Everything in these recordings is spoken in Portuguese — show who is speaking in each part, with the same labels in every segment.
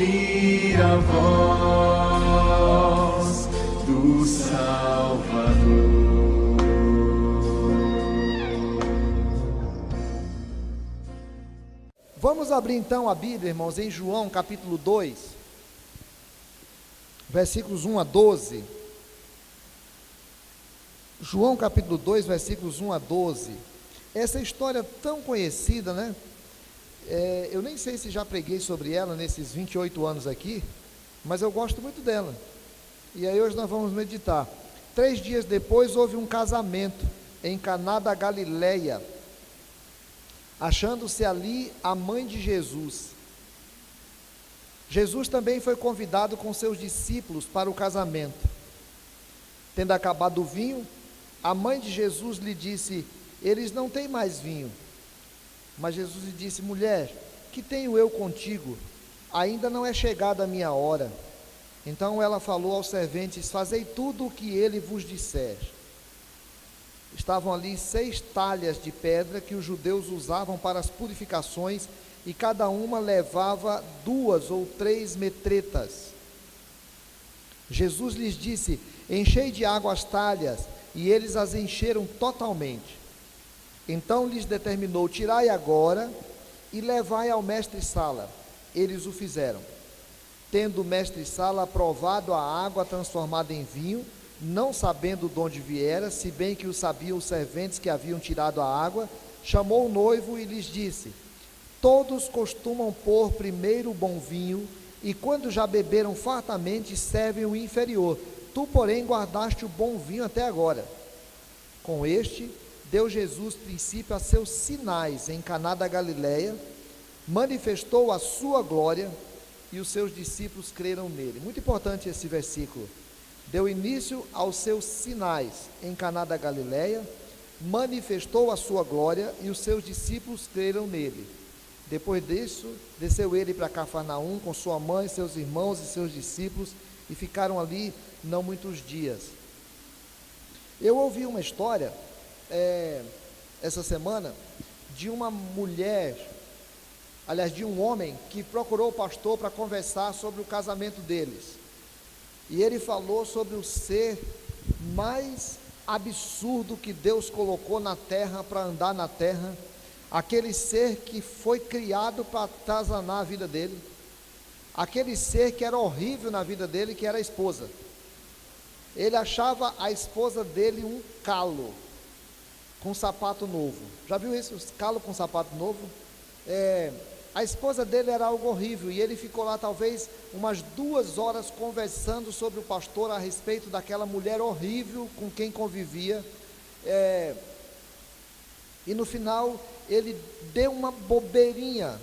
Speaker 1: ouvir a voz do Salvador.
Speaker 2: Vamos abrir então a Bíblia, irmãos, em João capítulo 2, versículos 1 a 12. João capítulo 2, versículos 1 a 12. Essa história tão conhecida, né? Eu nem sei se já preguei sobre ela nesses 28 anos aqui, mas eu gosto muito dela. E aí hoje nós vamos meditar. 3 dias depois houve um casamento em Caná da Galileia, achando-se ali a mãe de Jesus. Jesus também foi convidado com seus discípulos para o casamento. Tendo acabado o vinho, a mãe de Jesus lhe disse: eles não têm mais vinho. Mas Jesus lhe disse: mulher, que tenho eu contigo? Ainda não é chegada a minha hora. Então ela falou aos serventes: fazei tudo o que ele vos disser. Estavam ali 6 talhas de pedra que os judeus usavam para as purificações, e cada uma levava 2 ou 3 metretas. Jesus lhes disse: enchei de água as talhas, e eles as encheram totalmente. Então lhes determinou: tirai agora e levai ao mestre-sala. Eles o fizeram. Tendo o mestre-sala aprovado a água transformada em vinho, não sabendo de onde viera, se bem que o sabiam os serventes que haviam tirado a água, chamou o noivo e lhes disse: todos costumam pôr primeiro o bom vinho, e quando já beberam fartamente, servem o inferior. Tu, porém, guardaste o bom vinho até agora. Com este deu Jesus princípio a seus sinais em Caná da Galileia, manifestou a sua glória, e os seus discípulos creram nele. Muito importante esse versículo. Deu início aos seus sinais em Caná da Galileia, manifestou a sua glória, e os seus discípulos creram nele. Depois disso, desceu ele para Cafarnaum com sua mãe, seus irmãos e seus discípulos, e ficaram ali não muitos dias. Eu ouvi uma história essa semana de uma mulher, aliás, de um homem que procurou o pastor para conversar sobre o casamento deles. E ele falou sobre o ser mais absurdo que Deus colocou na terra para andar na terra, aquele ser que foi criado para atazanar a vida dele, aquele ser que era horrível na vida dele, que era a esposa. Ele achava a esposa dele um calo com sapato novo. Já viu isso? Os calos com sapato novo? A esposa dele era algo horrível, e ele ficou lá talvez umas 2 horas conversando sobre o pastor a respeito daquela mulher horrível com quem convivia, e no final ele deu uma bobeirinha.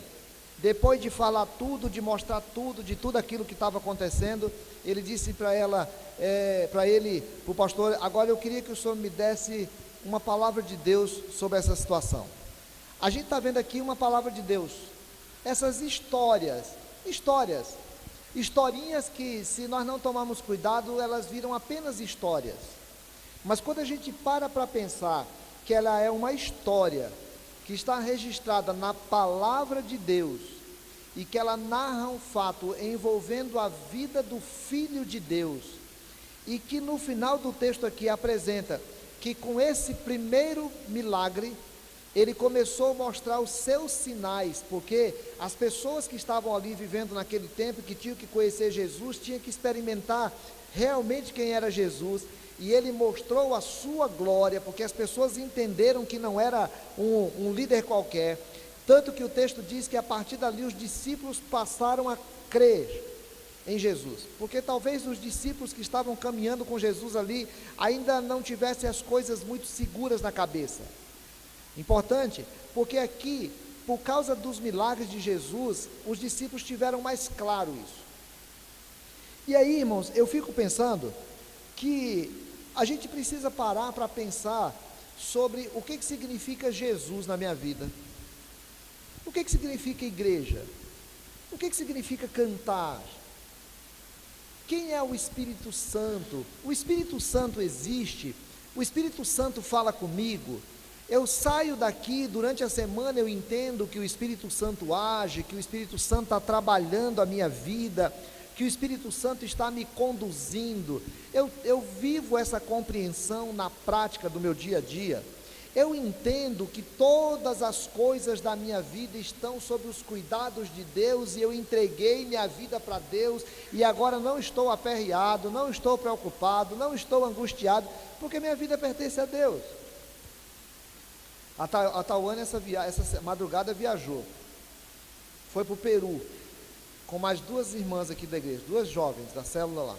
Speaker 2: Depois de falar tudo, de mostrar tudo, de tudo aquilo que estava acontecendo, ele disse para o pastor: agora eu queria que o senhor me desse uma palavra de Deus sobre essa situação. A gente está vendo aqui uma palavra de Deus, essas historinhas que, se nós não tomarmos cuidado, elas viram apenas histórias. Mas quando a gente para pensar que ela é uma história que está registrada na palavra de Deus, e que ela narra um fato envolvendo a vida do Filho de Deus, e que no final do texto aqui apresenta que com esse primeiro milagre, ele começou a mostrar os seus sinais, porque as pessoas que estavam ali vivendo naquele tempo, que tinham que conhecer Jesus, tinham que experimentar realmente quem era Jesus, e ele mostrou a sua glória, porque as pessoas entenderam que não era um líder qualquer, tanto que o texto diz que a partir dali os discípulos passaram a crer em Jesus, porque talvez os discípulos que estavam caminhando com Jesus ali, ainda não tivessem as coisas muito seguras na cabeça. Importante, porque aqui, por causa dos milagres de Jesus, os discípulos tiveram mais claro isso. E aí, irmãos, eu fico pensando que a gente precisa parar para pensar sobre o que significa Jesus na minha vida. O que significa igreja? O que significa cantar? Quem é o Espírito Santo? O Espírito Santo existe? O Espírito Santo fala comigo? Eu saio daqui, durante a semana eu entendo que o Espírito Santo age, que o Espírito Santo está trabalhando a minha vida, que o Espírito Santo está me conduzindo. Eu vivo essa compreensão na prática do meu dia a dia. Eu entendo que todas as coisas da minha vida estão sob os cuidados de Deus, e eu entreguei minha vida para Deus, e agora não estou aperreado, não estou preocupado, não estou angustiado, porque minha vida pertence a Deus. A Tawane essa madrugada viajou, foi para o Peru, com mais duas irmãs aqui da igreja, duas jovens da célula lá,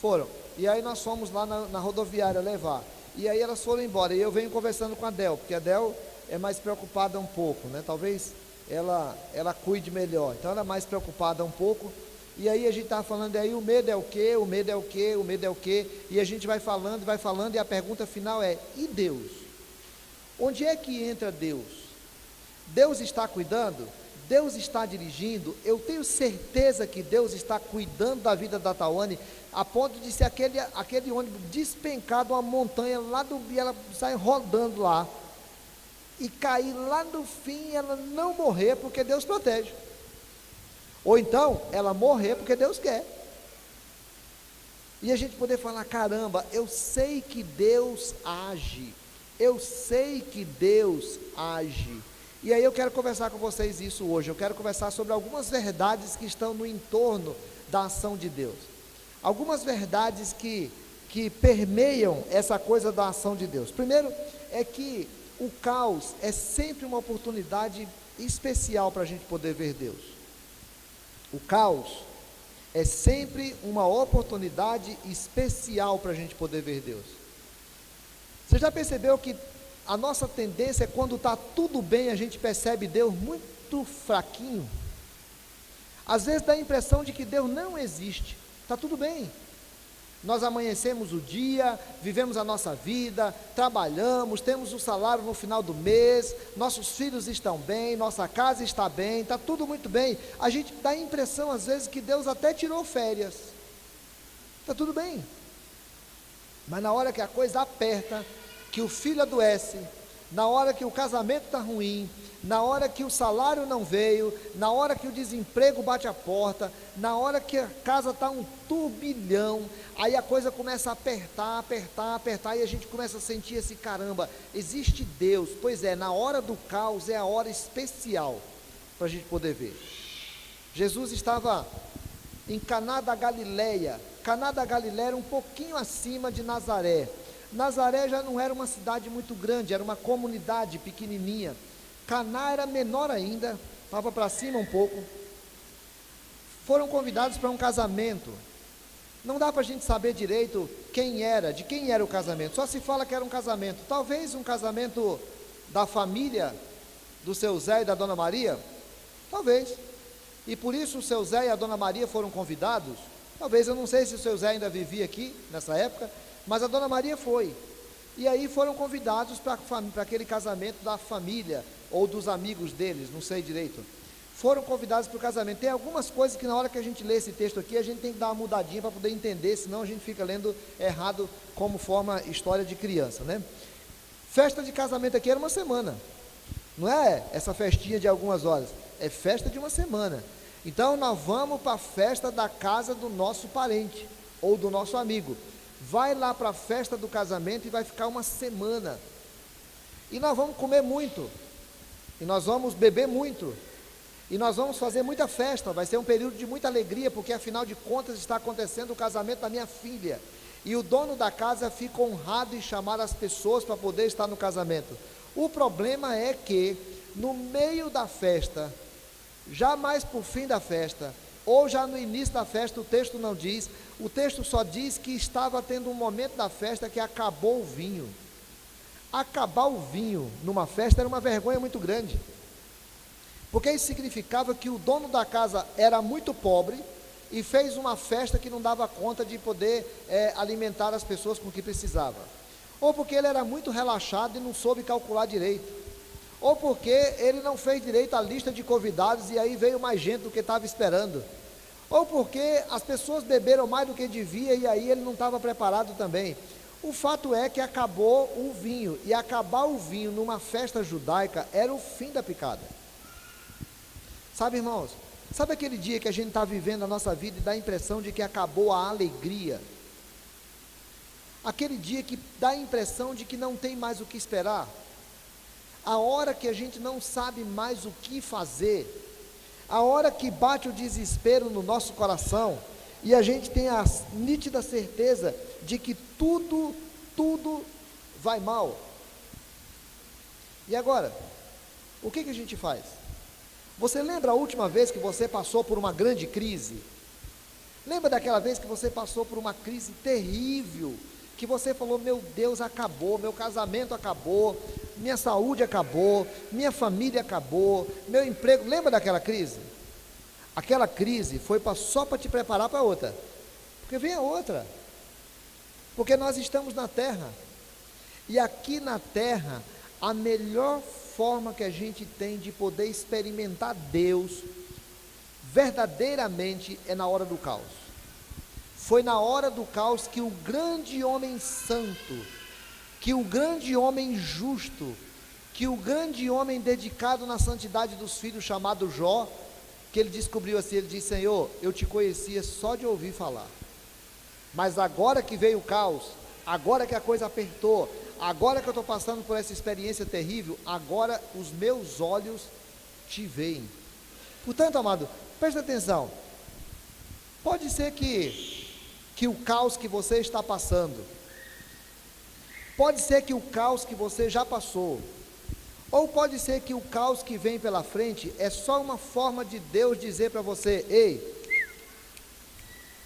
Speaker 2: foram, e aí nós fomos lá na rodoviária levar, e aí elas foram embora, e eu venho conversando com a Del, porque a Del é mais preocupada um pouco, né? Talvez ela cuide melhor, então ela é mais preocupada um pouco, e aí a gente estava falando, e aí o medo é o quê, o medo é o quê, o medo é o quê, e a gente vai falando, e a pergunta final é, e Deus? Onde é que entra Deus? Deus está cuidando? Deus está dirigindo? Eu tenho certeza que Deus está cuidando da vida da Tawane, a ponto de ser aquele ônibus despencar de uma montanha lá e ela sai rodando lá, e cair lá no fim, ela não morrer, porque Deus protege, ou então, ela morrer porque Deus quer, e a gente poder falar, caramba, eu sei que Deus age, eu sei que Deus age, e aí eu quero conversar com vocês isso hoje, eu quero conversar sobre algumas verdades que estão no entorno da ação de Deus, algumas verdades que permeiam essa coisa da ação de Deus. Primeiro, é que o caos é sempre uma oportunidade especial para a gente poder ver Deus. O caos é sempre uma oportunidade especial para a gente poder ver Deus. Você já percebeu que a nossa tendência é, quando está tudo bem, a gente percebe Deus muito fraquinho? Às vezes dá a impressão de que Deus não existe. Está tudo bem, nós amanhecemos o dia, vivemos a nossa vida, trabalhamos, temos o salário no final do mês, nossos filhos estão bem, nossa casa está bem, está tudo muito bem. A gente dá a impressão às vezes que Deus até tirou férias, está tudo bem, mas na hora que a coisa aperta, que o filho adoece, na hora que o casamento está ruim, na hora que o salário não veio, na hora que o desemprego bate a porta, na hora que a casa está um turbilhão, aí a coisa começa a apertar, e a gente começa a sentir esse caramba, existe Deus. Pois é, na hora do caos é a hora especial para a gente poder ver. Jesus estava em Caná da Galileia. Caná da Galileia era um pouquinho acima de Nazaré. Nazaré já não era uma cidade muito grande, era uma comunidade pequenininha. Caná era menor ainda, estava para cima um pouco. Foram convidados para um casamento. Não dá para a gente saber direito de quem era o casamento, só se fala que era um casamento, talvez um casamento da família do seu Zé e da Dona Maria, talvez, e por isso o seu Zé e a Dona Maria foram convidados, talvez, eu não sei se o seu Zé ainda vivia aqui nessa época, mas a Dona Maria foi, e aí foram convidados para aquele casamento da família, ou dos amigos deles, não sei direito, foram convidados para o casamento. Tem algumas coisas que na hora que a gente lê esse texto aqui, a gente tem que dar uma mudadinha para poder entender, senão a gente fica lendo errado, como forma história de criança, né? Festa de casamento aqui era uma semana, não é essa festinha de algumas horas, é festa de uma semana. Então nós vamos para a festa da casa do nosso parente, ou do nosso amigo, vai lá para a festa do casamento e vai ficar uma semana, e nós vamos comer muito, e nós vamos beber muito, e nós vamos fazer muita festa, vai ser um período de muita alegria, porque afinal de contas está acontecendo o casamento da minha filha, e o dono da casa fica honrado em chamar as pessoas para poder estar no casamento. O problema é que no meio da festa, já mais por fim da festa, ou já no início da festa, o texto não diz, o texto só diz que estava tendo um momento da festa que acabou o vinho. Acabar o vinho numa festa era uma vergonha muito grande, porque isso significava que o dono da casa era muito pobre e fez uma festa que não dava conta de poder alimentar as pessoas com o que precisava, ou porque ele era muito relaxado e não soube calcular direito, ou porque ele não fez direito à lista de convidados e aí veio mais gente do que estava esperando, ou porque as pessoas beberam mais do que devia e aí ele não estava preparado também. O fato é que acabou o vinho, e acabar o vinho numa festa judaica era o fim da picada. Sabe, irmãos, sabe aquele dia que a gente está vivendo a nossa vida e dá a impressão de que acabou a alegria? Aquele dia que dá a impressão de que não tem mais o que esperar? A hora que a gente não sabe mais o que fazer, a hora que bate o desespero no nosso coração, e a gente tem a nítida certeza de que tudo vai mal. E agora, o que a gente faz? Você lembra a última vez que você passou por uma grande crise? Lembra daquela vez que você passou por uma crise terrível, que você falou, meu Deus, acabou, meu casamento acabou, minha saúde acabou, minha família acabou, meu emprego, lembra daquela crise? Aquela crise foi só para te preparar para outra, porque vem a outra, porque nós estamos na terra, e aqui na terra, a melhor forma que a gente tem de poder experimentar Deus, verdadeiramente, é na hora do caos. Foi na hora do caos que o grande homem santo, que o grande homem justo, que o grande homem dedicado na santidade dos filhos, chamado Jó, que ele descobriu assim, ele disse, Senhor, eu te conhecia só de ouvir falar, mas agora que veio o caos, agora que a coisa apertou, agora que eu estou passando por essa experiência terrível, agora os meus olhos te veem. Portanto, amado, preste atenção, pode ser que o caos que você está passando, pode ser que o caos que você já passou, ou pode ser que o caos que vem pela frente é só uma forma de Deus dizer para você, ei,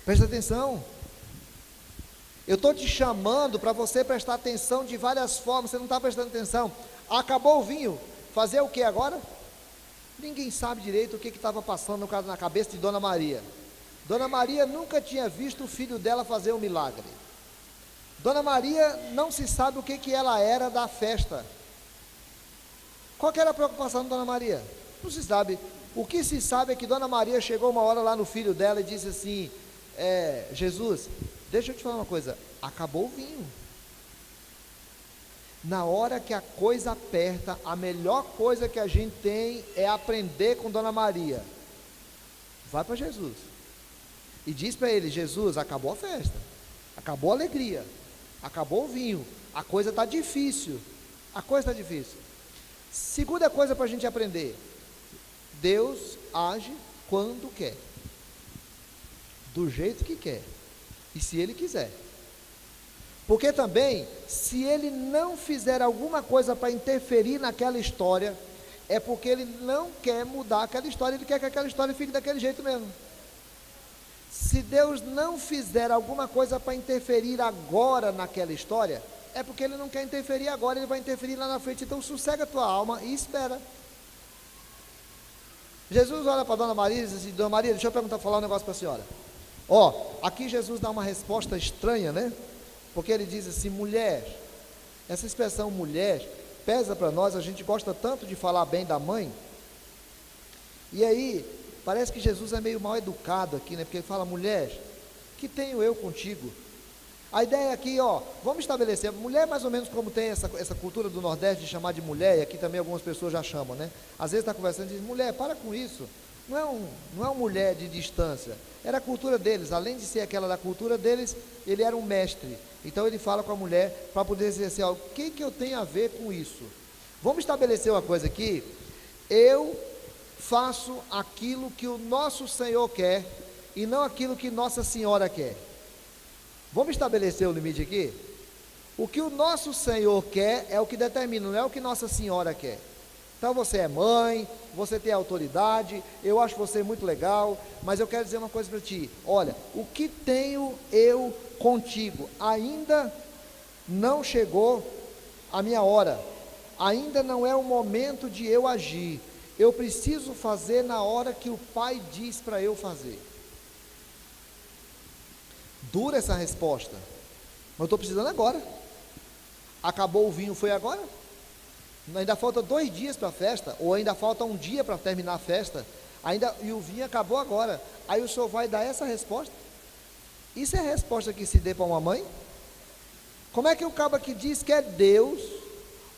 Speaker 2: presta atenção, eu estou te chamando para você prestar atenção de várias formas, você não está prestando atenção, acabou o vinho, fazer o que agora? Ninguém sabe direito o que estava passando na cabeça de Dona Maria. Dona Maria nunca tinha visto o filho dela fazer um milagre. Dona Maria não se sabe o que ela era da festa. Qual que era a preocupação de Dona Maria? Não se sabe. O que se sabe é que Dona Maria chegou uma hora lá no filho dela e disse assim, Jesus, deixa eu te falar uma coisa, acabou o vinho. Na hora que a coisa aperta, a melhor coisa que a gente tem é aprender com Dona Maria. Vai para Jesus e diz para ele, Jesus, acabou a festa, acabou a alegria, acabou o vinho, a coisa está difícil, Segunda coisa para a gente aprender, Deus age quando quer, do jeito que quer, e se Ele quiser, porque também, se Ele não fizer alguma coisa para interferir naquela história, é porque Ele não quer mudar aquela história, Ele quer que aquela história fique daquele jeito mesmo. Se Deus não fizer alguma coisa para interferir agora naquela história, é porque Ele não quer interferir agora, Ele vai interferir lá na frente. Então sossega a tua alma e espera. Jesus olha para Dona Maria e diz assim, Dona Maria, deixa eu falar um negócio para a senhora. Aqui Jesus dá uma resposta estranha, né? Porque Ele diz assim, mulher, essa expressão mulher, pesa para nós, a gente gosta tanto de falar bem da mãe, e aí, parece que Jesus é meio mal educado aqui, né? Porque ele fala, mulher, que tenho eu contigo? A ideia aqui, vamos estabelecer, mulher mais ou menos como tem essa cultura do Nordeste de chamar de mulher, e aqui também algumas pessoas já chamam, né? Às vezes está conversando e diz, mulher, para com isso, não é uma mulher de distância, era a cultura deles, além de ser aquela da cultura deles, ele era um mestre, então ele fala com a mulher, para poder dizer assim, o que eu tenho a ver com isso? Vamos estabelecer uma coisa aqui, eu faço aquilo que o nosso Senhor quer, e não aquilo que Nossa Senhora quer. Vamos estabelecer o limite aqui? O que o nosso Senhor quer é o que determina, não é o que Nossa Senhora quer. Então você é mãe, você tem autoridade, eu acho você muito legal, mas eu quero dizer uma coisa para ti, olha, o que tenho eu contigo, ainda não chegou a minha hora, ainda não é o momento de eu agir, eu preciso fazer na hora que o Pai diz para eu fazer. Dura essa resposta, mas eu estou precisando agora. Acabou o vinho, foi agora? Ainda falta 2 dias para a festa, ou ainda falta 1 dia para terminar a festa, e o vinho acabou agora. Aí o senhor vai dar essa resposta? Isso é a resposta que se dê para uma mãe? Como é que o cabo que diz que é Deus,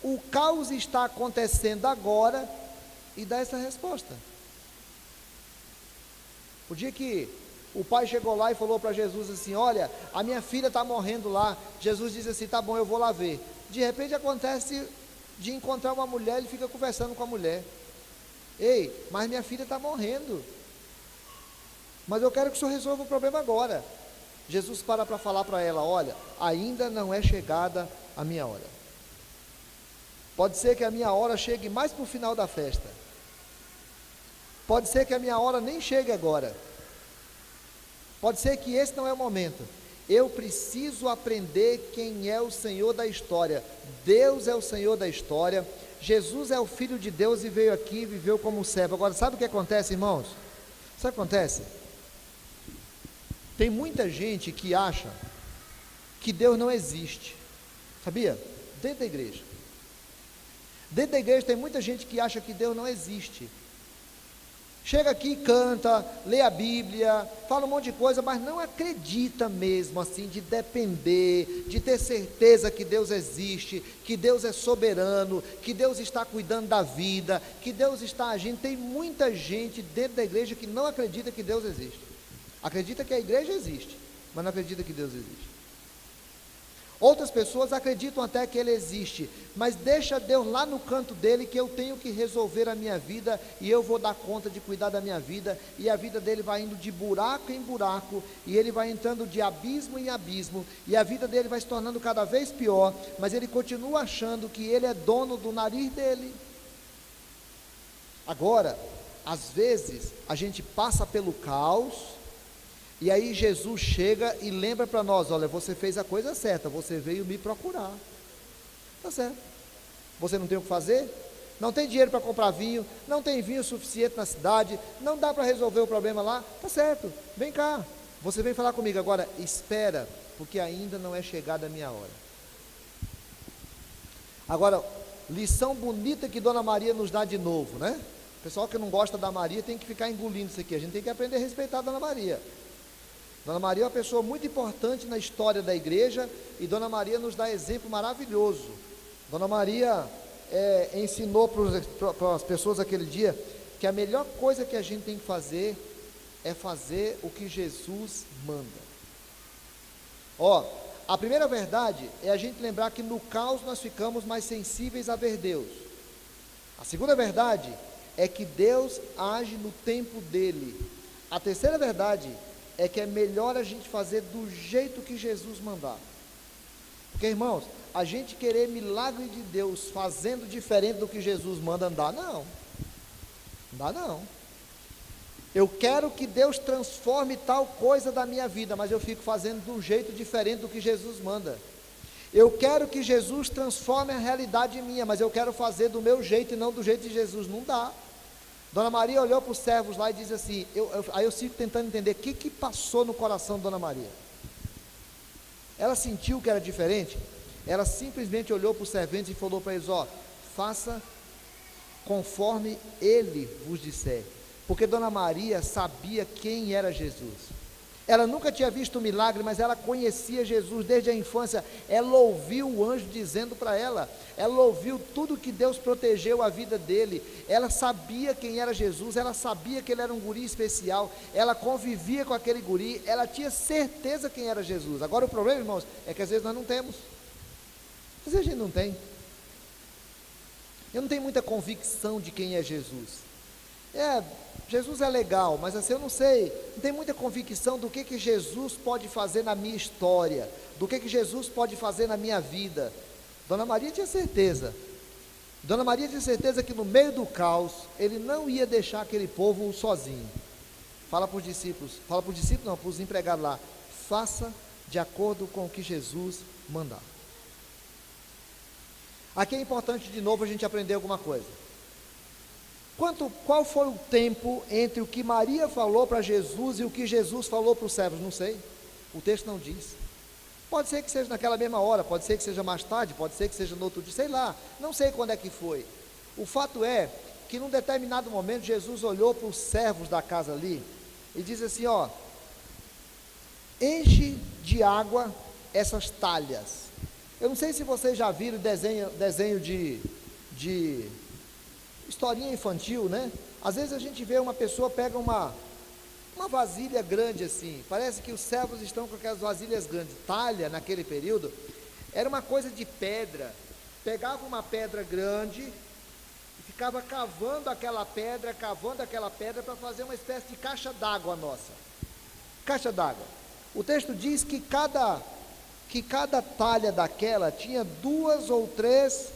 Speaker 2: o caos está acontecendo agora, e dá essa resposta? O dia que o pai chegou lá e falou para Jesus assim: olha, a minha filha está morrendo lá. Jesus disse assim: tá bom, eu vou lá ver. De repente acontece de encontrar uma mulher, ele fica conversando com a mulher: ei, mas minha filha está morrendo, mas eu quero que o senhor resolva o problema agora. Jesus para falar para ela: olha, ainda não é chegada a minha hora. Pode ser que a minha hora chegue mais para o final da festa. Pode ser que a minha hora nem chegue agora. Pode ser que esse não é o momento. Eu preciso aprender quem é o Senhor da história. Deus é o Senhor da história. Jesus é o Filho de Deus e veio aqui e viveu como servo. Agora, sabe o que acontece, irmãos? Sabe o que acontece? Tem muita gente que acha que Deus não existe. Sabia? Dentro da igreja. Dentro da igreja tem muita gente que acha que Deus não existe. Chega aqui, canta, lê a Bíblia, fala um monte de coisa, mas não acredita mesmo assim, de depender, de ter certeza que Deus existe, que Deus é soberano, que Deus está cuidando da vida, que Deus está agindo. Tem muita gente dentro da igreja que não acredita que Deus existe. Acredita que a igreja existe, mas não acredita que Deus existe. Outras pessoas acreditam até que Ele existe, mas deixa Deus lá no canto dele, que eu tenho que resolver a minha vida, e eu vou dar conta de cuidar da minha vida, e a vida dele vai indo de buraco em buraco, e ele vai entrando de abismo em abismo, e a vida dele vai se tornando cada vez pior, mas ele continua achando que ele é dono do nariz dele. Agora, às vezes, a gente passa pelo caos, e aí Jesus chega e lembra para nós: olha, você fez a coisa certa, você veio me procurar. Está certo. Você não tem o que fazer? Não tem dinheiro para comprar vinho, não tem vinho suficiente na cidade, não dá para resolver o problema lá? Está certo, vem cá, você vem falar comigo. Agora, espera, porque ainda não é chegada a minha hora. Agora, lição bonita que Dona Maria nos dá de novo, né? O pessoal que não gosta da Maria tem que ficar engolindo isso aqui. A gente tem que aprender a respeitar a Dona Maria. Dona Maria é uma pessoa muito importante na história da igreja, e Dona Maria nos dá exemplo maravilhoso. Dona Maria ensinou para as pessoas aquele dia que a melhor coisa que a gente tem que fazer é fazer o que Jesus manda. A primeira verdade é a gente lembrar que no caos nós ficamos mais sensíveis a ver Deus. A segunda verdade é que Deus age no tempo dele. A terceira verdade é que é melhor a gente fazer do jeito que Jesus mandar. Porque, irmãos, a gente querer milagre de Deus fazendo diferente do que Jesus manda, não dá não. Eu quero que Deus transforme tal coisa da minha vida, mas eu fico fazendo de um jeito diferente do que Jesus manda. Eu quero que Jesus transforme a realidade minha, mas eu quero fazer do meu jeito e não do jeito de Jesus. Não dá. Dona Maria olhou para os servos lá e disse assim, aí eu fico tentando entender o que passou no coração de Dona Maria. Ela sentiu que era diferente? Ela simplesmente olhou para os serventes e falou para eles: faça conforme ele vos disser. Porque Dona Maria sabia quem era Jesus. Ela nunca tinha visto um milagre, mas ela conhecia Jesus desde a infância. Ela ouviu o anjo dizendo para ela ouviu tudo que Deus protegeu a vida dele. Ela sabia quem era Jesus, ela sabia que ele era um guri especial, ela convivia com aquele guri, ela tinha certeza quem era Jesus. Agora o problema, irmãos, é que às vezes nós não temos. Às vezes a gente não tem. Eu não tenho muita convicção de quem é Jesus. Jesus é legal, mas assim, eu não sei, não tenho muita convicção do que Jesus pode fazer na minha história, do que Jesus pode fazer na minha vida. Dona Maria tinha certeza. Dona Maria tinha certeza que no meio do caos, ele não ia deixar aquele povo sozinho. Fala para os discípulos, não, para os empregados lá: faça de acordo com o que Jesus mandar. Aqui é importante de novo a gente aprender alguma coisa. Qual foi o tempo entre o que Maria falou para Jesus e o que Jesus falou para os servos? Não sei, o texto não diz. Pode ser que seja naquela mesma hora, pode ser que seja mais tarde, pode ser que seja no outro dia, sei lá, não sei quando é que foi. O fato é que num determinado momento Jesus olhou para os servos da casa ali e diz assim: enche de água essas talhas. Eu não sei se vocês já viram desenho de historinha infantil, né? Às vezes a gente vê uma pessoa pega uma vasilha grande assim, parece que os servos estão com aquelas vasilhas grandes. Talha, naquele período, era uma coisa de pedra. Pegava uma pedra grande e ficava cavando aquela pedra para fazer uma espécie de caixa d'água nossa. Caixa d'água. O texto diz que cada talha daquela tinha 2 ou 3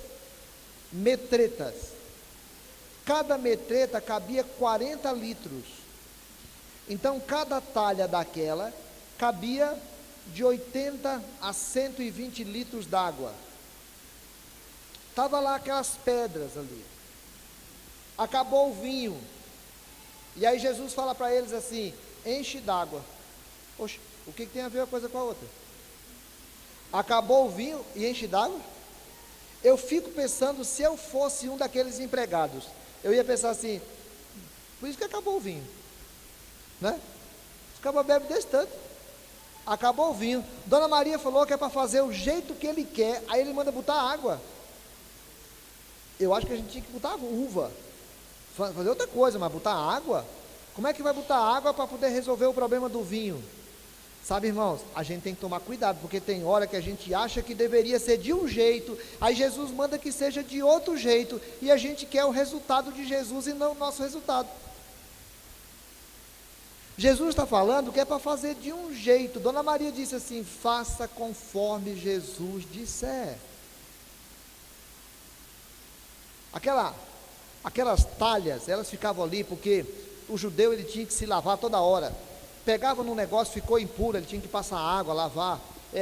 Speaker 2: metretas. Cada metreta cabia 40 litros. Então, cada talha daquela cabia de 80 a 120 litros d'água. Estava lá aquelas pedras ali. Acabou o vinho. E aí Jesus fala para eles assim: enche d'água. Oxe, o que tem a ver uma coisa com a outra? Acabou o vinho e enche d'água? Eu fico pensando, se eu fosse um daqueles empregados, eu ia pensar assim: por isso que acabou o vinho, né? Os cabas bebem desse tanto. Acabou o vinho. Dona Maria falou que é para fazer o jeito que ele quer, aí ele manda botar água. Eu acho que a gente tinha que botar uva, fazer outra coisa, mas botar água? Como é que vai botar água para poder resolver o problema do vinho? Sabe, irmãos, a gente tem que tomar cuidado, porque tem hora que a gente acha que deveria ser de um jeito, aí Jesus manda que seja de outro jeito, e a gente quer o resultado de Jesus e não o nosso resultado. Jesus está falando que é para fazer de um jeito. Dona Maria disse assim: faça conforme Jesus disser. Aquelas talhas, elas ficavam ali porque o judeu ele tinha que se lavar toda hora. Pegava num negócio, ficou impuro, ele tinha que passar água, lavar,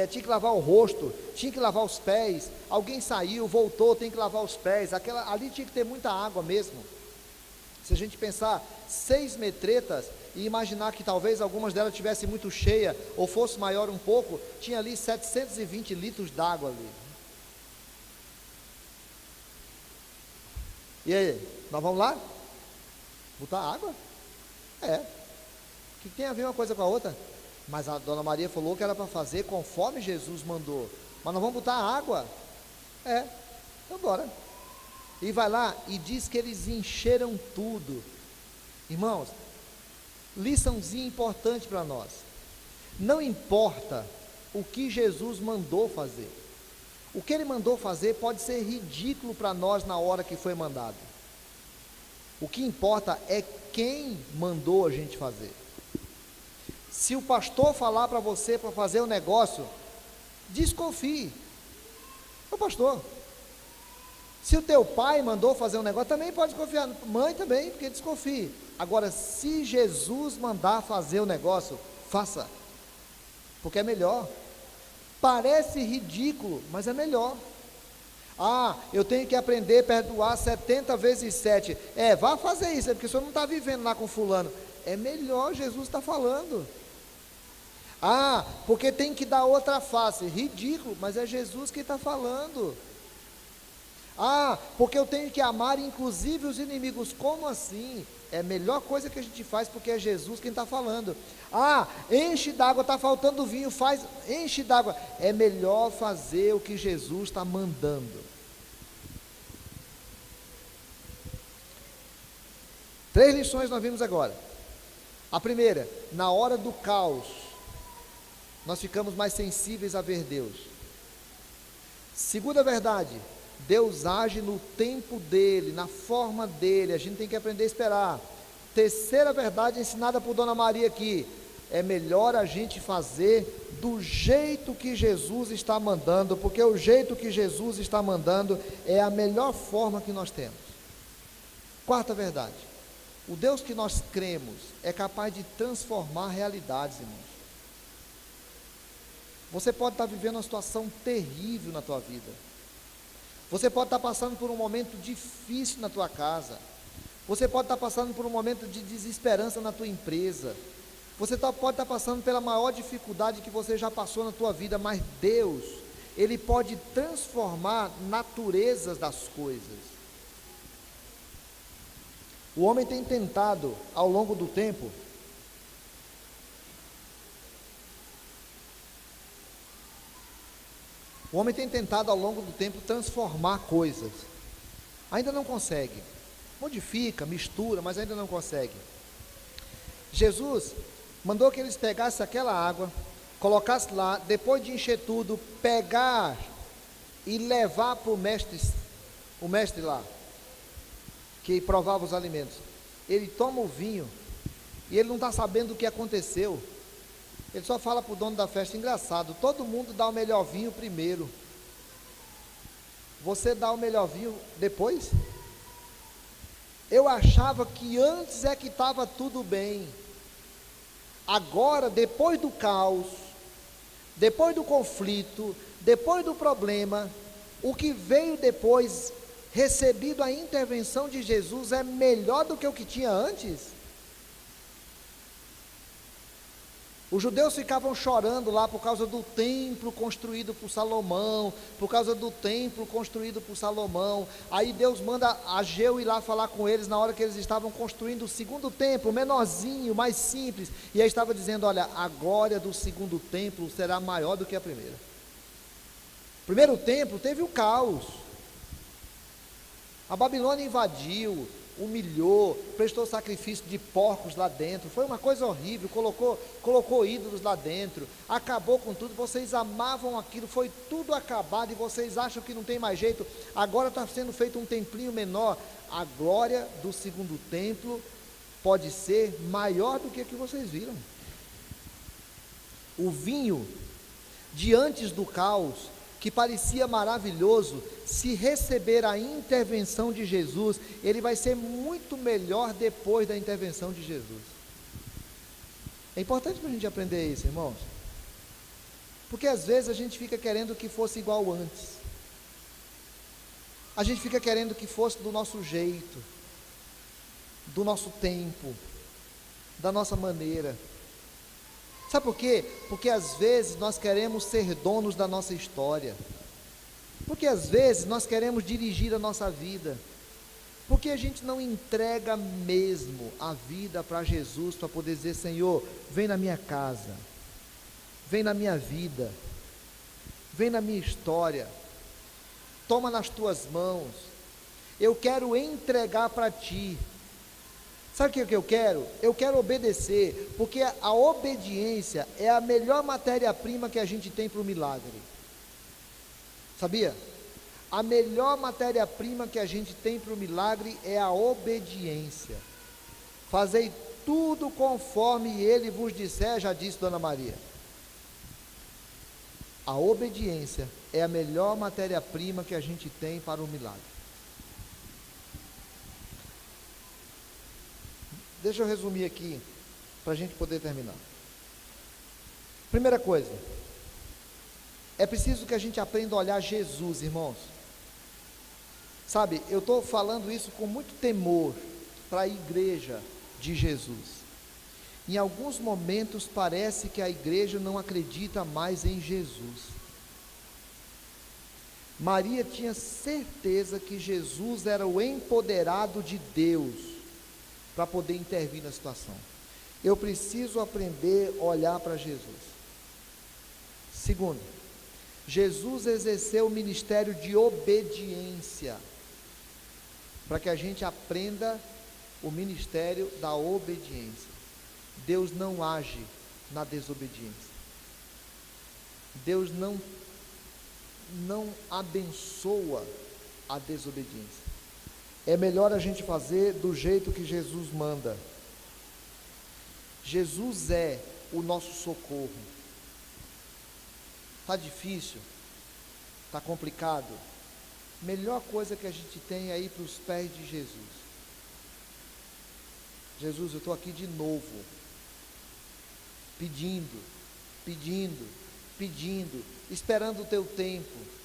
Speaker 2: tinha que lavar o rosto, tinha que lavar os pés. Alguém saiu, voltou, tem que lavar os pés. Ali tinha que ter muita água mesmo. Se a gente pensar 6 metretas e imaginar que talvez algumas delas tivessem muito cheia ou fosse maior um pouco, tinha ali 720 litros d'água ali. E aí, nós vamos lá? Botar água? O que tem a ver uma coisa com a outra? Mas a Dona Maria falou que era para fazer conforme Jesus mandou. Mas nós vamos botar água? Então bora. E vai lá e diz que eles encheram tudo. Irmãos, liçãozinha importante para nós. Não importa o que Jesus mandou fazer. O que ele mandou fazer pode ser ridículo para nós na hora que foi mandado. O que importa é quem mandou a gente fazer. Se o pastor falar para você para fazer um negócio, desconfie. O pastor. Se o teu pai mandou fazer um negócio, também pode desconfiar. Mãe também, porque desconfie. Agora, se Jesus mandar fazer o negócio, faça. Porque é melhor. Parece ridículo, mas é melhor. Eu tenho que aprender a perdoar 70 vezes 7. Vá fazer isso, porque o senhor não está vivendo lá com fulano. É melhor, Jesus está falando. Porque tem que dar outra face. Ridículo, mas é Jesus que está falando. Porque eu tenho que amar inclusive os inimigos. Como assim? É a melhor coisa que a gente faz, porque é Jesus quem está falando. Enche d'água, está faltando vinho, enche d'água. É melhor fazer o que Jesus está mandando. 3 lições nós vimos agora. A primeira: na hora do caos, nós ficamos mais sensíveis a ver Deus. Segunda verdade: Deus age no tempo dele, na forma dele, a gente tem que aprender a esperar. Terceira verdade ensinada por Dona Maria aqui: é melhor a gente fazer do jeito que Jesus está mandando, porque o jeito que Jesus está mandando é a melhor forma que nós temos. Quarta verdade: o Deus que nós cremos é capaz de transformar realidades, irmãos. Você pode estar vivendo uma situação terrível na tua vida. Você pode estar passando por um momento difícil na tua casa. Você pode estar passando por um momento de desesperança na tua empresa. Você pode estar passando pela maior dificuldade que você já passou na tua vida, mas Deus, Ele pode transformar naturezas das coisas. O homem tem tentado, ao longo do tempo, O homem tem tentado ao longo do tempo transformar coisas, ainda não consegue, modifica, mistura, mas ainda não consegue. Jesus mandou que eles pegassem aquela água, colocassem lá, depois de encher tudo, pegar e levar para o mestre lá, que provava os alimentos. Ele toma o vinho, e ele não está sabendo o que aconteceu. Ele só fala para o dono da festa: engraçado, todo mundo dá o melhor vinho primeiro, você dá o melhor vinho depois? Eu achava que antes é que estava tudo bem. Agora, depois do caos, depois do conflito, depois do problema, o que veio depois, recebido a intervenção de Jesus, é melhor do que o que tinha antes? Os judeus ficavam chorando lá por causa do templo construído por Salomão, por causa do templo construído por Salomão. Aí Deus manda Ageu ir lá falar com eles na hora que eles estavam construindo o segundo templo, menorzinho, mais simples. E aí estava dizendo: olha, a glória do segundo templo será maior do que a primeira. O primeiro templo teve o caos. A Babilônia invadiu, humilhou, prestou sacrifício de porcos lá dentro, foi uma coisa horrível, colocou ídolos lá dentro, acabou com tudo. Vocês amavam aquilo, foi tudo acabado, e vocês acham que não tem mais jeito. Agora está sendo feito um templinho menor. A glória do segundo templo pode ser maior do que a que vocês viram. O vinho de antes do caos, que parecia maravilhoso, se receber a intervenção de Jesus, ele vai ser muito melhor depois da intervenção de Jesus. É importante para a gente aprender isso, irmãos, porque às vezes a gente fica querendo que fosse igual antes, a gente fica querendo que fosse do nosso jeito, do nosso tempo, da nossa maneira. Sabe por quê? Porque às vezes nós queremos ser donos da nossa história, porque às vezes nós queremos dirigir a nossa vida, porque a gente não entrega mesmo a vida para Jesus, para poder dizer: Senhor, vem na minha casa, vem na minha vida, vem na minha história, toma nas tuas mãos, eu quero entregar para ti. Sabe o que eu quero? Eu quero obedecer, porque a obediência é a melhor matéria-prima que a gente tem para o milagre. Sabia? A melhor matéria-prima que a gente tem para o milagre é a obediência. Fazei tudo conforme ele vos disser, já disse Dona Maria. A obediência é a melhor matéria-prima que a gente tem para o milagre. Deixa eu resumir aqui, para a gente poder terminar. Primeira coisa, é preciso que a gente aprenda a olhar Jesus, irmãos. Sabe, eu estou falando isso com muito temor para a igreja de Jesus. Em alguns momentos parece que a igreja não acredita mais em Jesus. Maria tinha certeza que Jesus era o empoderado de Deus para poder intervir na situação. Eu preciso aprender a olhar para Jesus. Segundo, Jesus exerceu o ministério de obediência, para que a gente aprenda o ministério da obediência. Deus não age na desobediência. Deus não abençoa a desobediência. É melhor a gente fazer do jeito que Jesus manda. Jesus é o nosso socorro. Está difícil? Está complicado? Melhor coisa que a gente tem é ir para os pés de Jesus. Jesus, eu estou aqui de novo, pedindo, esperando o teu tempo.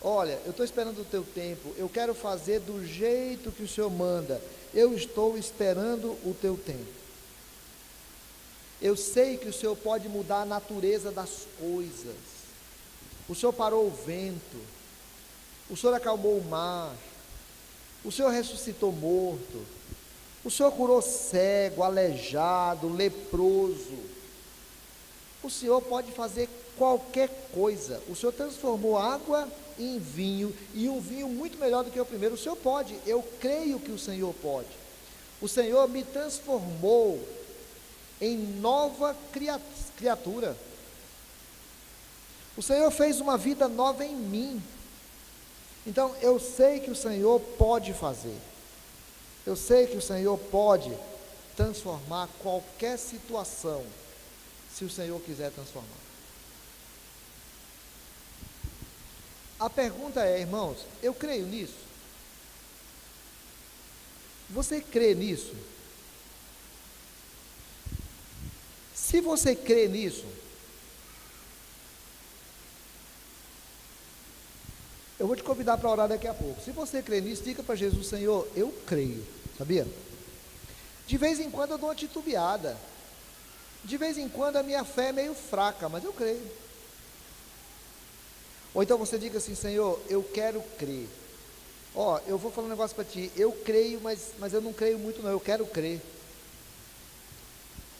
Speaker 2: Olha, eu estou esperando o teu tempo, eu quero fazer do jeito que o Senhor manda, eu estou esperando o teu tempo. Eu sei que o Senhor pode mudar a natureza das coisas. O Senhor parou o vento, o Senhor acalmou o mar, o Senhor ressuscitou morto, o Senhor curou cego, aleijado, leproso. O Senhor pode fazer qualquer coisa. O Senhor transformou água em vinho, e um vinho muito melhor do que o primeiro. O Senhor pode, eu creio que o Senhor pode. O Senhor me transformou em nova criatura. O Senhor fez uma vida nova em mim. Então eu sei que o Senhor pode fazer. Eu sei que o Senhor pode transformar qualquer situação, se o Senhor quiser transformar. A pergunta é, irmãos, eu creio nisso? Você crê nisso? Se você crê nisso, eu vou te convidar para orar daqui a pouco. Se você crê nisso, diga para Jesus: Senhor, eu creio, sabia? De vez em quando eu dou uma titubeada, de vez em quando a minha fé é meio fraca, mas eu creio. Ou então você diga assim: Senhor, eu quero crer. Ó, eu vou falar um negócio para ti, eu creio, mas eu não creio muito não, eu quero crer.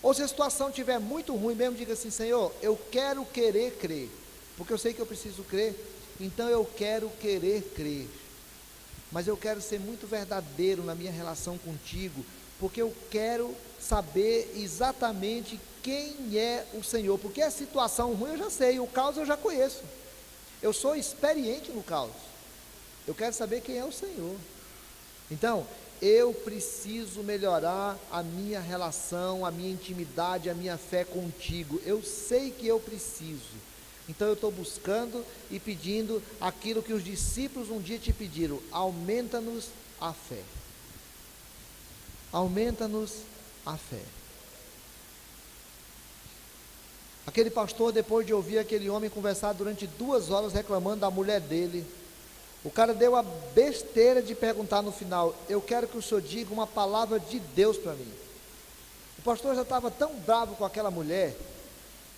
Speaker 2: Ou se a situação estiver muito ruim mesmo, diga assim: Senhor, eu quero querer crer, porque eu sei que eu preciso crer, então eu quero querer crer. Mas eu quero ser muito verdadeiro na minha relação contigo, porque eu quero saber exatamente quem é o Senhor, porque a situação ruim eu já sei, o caos eu já conheço, eu sou experiente no caos, eu quero saber quem é o Senhor. Então, eu preciso melhorar a minha relação, a minha intimidade, a minha fé contigo, eu sei que eu preciso. Então eu estou buscando e pedindo aquilo que os discípulos um dia te pediram: aumenta-nos a fé. Aumenta-nos a fé. Aquele pastor, depois de ouvir aquele homem conversar durante 2 horas reclamando da mulher dele, o cara deu a besteira de perguntar no final: eu quero que o senhor diga uma palavra de Deus para mim. O pastor já estava tão bravo com aquela mulher,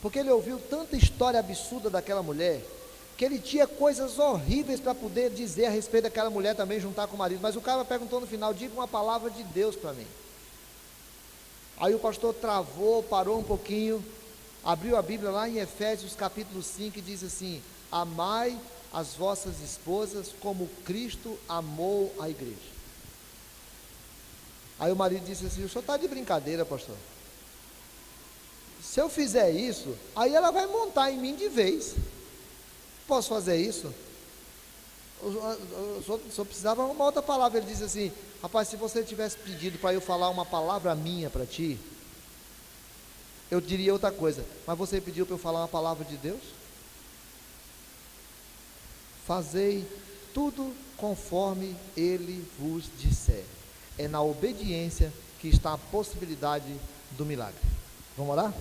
Speaker 2: porque ele ouviu tanta história absurda daquela mulher, que ele tinha coisas horríveis para poder dizer a respeito daquela mulher também, juntar com o marido. Mas o cara perguntou no final: diga uma palavra de Deus para mim. Aí o pastor travou, parou um pouquinho, abriu a Bíblia lá em Efésios capítulo 5 e diz assim: amai as vossas esposas como Cristo amou a igreja. Aí o marido disse assim: o senhor está de brincadeira, pastor? Se eu fizer isso, aí ela vai montar em mim de vez. Posso fazer isso? O senhor precisava uma outra palavra. Ele disse assim: rapaz, se você tivesse pedido para eu falar uma palavra minha para ti, eu diria outra coisa, mas você pediu para eu falar uma palavra de Deus? Fazei tudo conforme Ele vos disser. É na obediência que está a possibilidade do milagre. Vamos orar?